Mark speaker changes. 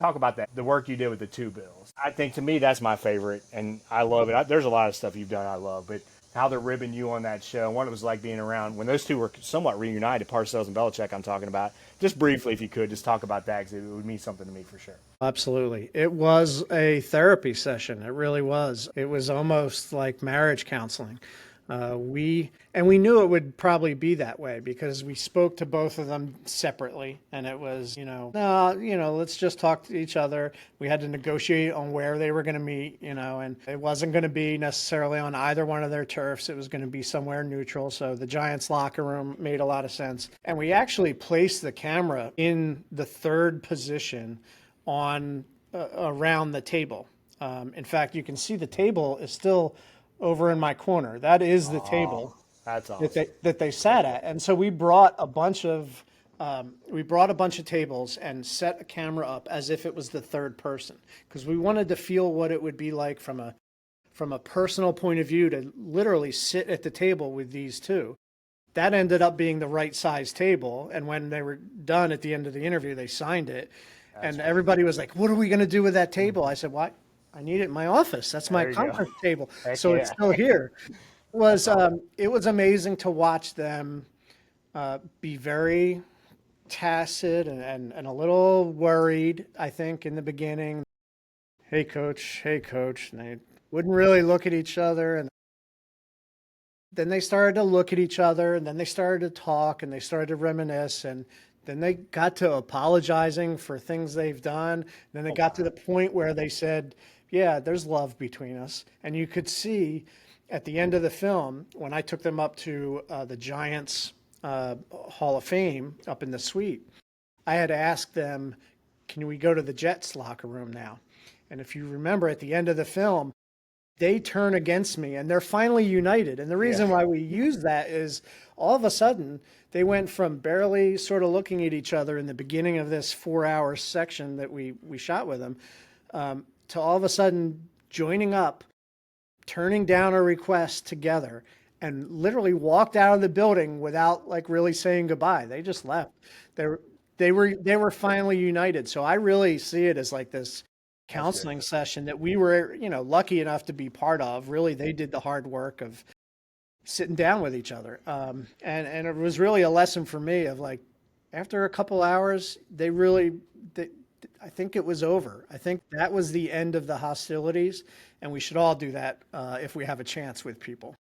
Speaker 1: Talk about that, the work you did with the two bills. I think to me that's my favorite, and I love it. There's a lot of stuff you've done I love, but how they're ribbing you on that show, what it was like being around when those two were somewhat reunited, Parcells and Belichick. I'm talking about. Just briefly, if you could, just talk about that because it would mean something to me for sure.
Speaker 2: Absolutely. It was a therapy session. It really was. It was almost like marriage counseling. We knew it would probably be that way because we spoke to both of them separately, and it was, no, let's just talk to each other. We had to negotiate on where they were going to meet, and it wasn't going to be necessarily on either one of their turfs. It was going to be somewhere neutral. So the Giants locker room made a lot of sense. And we actually placed the camera in the third position on around the table. In fact, you can see the table is still over in my corner. That is the table
Speaker 1: That's
Speaker 2: that
Speaker 1: awesome.
Speaker 2: they sat at. And so we brought a bunch of tables and set a camera up as if it was the third person because we wanted to feel what it would be like from a personal point of view to literally sit at the table with these two. That ended up being the right size table, and when they were done at the end of the interview, they signed it. And everybody was like, "What are we going to do with that table?" I said, "Why? I need it in my office. That's my
Speaker 1: There you go.
Speaker 2: conference table."
Speaker 1: Heck
Speaker 2: So it's
Speaker 1: yeah.
Speaker 2: still here.
Speaker 1: That's awesome.
Speaker 2: It was amazing to watch them be very tacit and a little worried, I think, in the beginning. Hey, coach. Hey, coach. And they wouldn't really look at each other. And then they started to look at each other, and then they started to talk, and they started to reminisce. And then they got to apologizing for things they've done. And then they got to the point where they said, yeah, there's love between us. And you could see at the end of the film, when I took them up to the Giants Hall of Fame up in the suite, I had asked them, can we go to the Jets locker room now? And if you remember at the end of the film, they turn against me and they're finally united. And the reason
Speaker 1: Yeah.
Speaker 2: why we use that is all of a sudden they went from barely sort of looking at each other in the beginning of this 4 hour section that we shot with them, to all of a sudden joining up, turning down a request together, and literally walked out of the building without like really saying goodbye. They just left. They were they were finally united. So I really see it as like this
Speaker 1: That's good.
Speaker 2: counseling session that we were, lucky enough to be part of. Really, they did the hard work of sitting down with each other. And it was really a lesson for me of like, after a couple hours, they, I think it was over. I think that was the end of the hostilities, and we should all do that if we have a chance with people.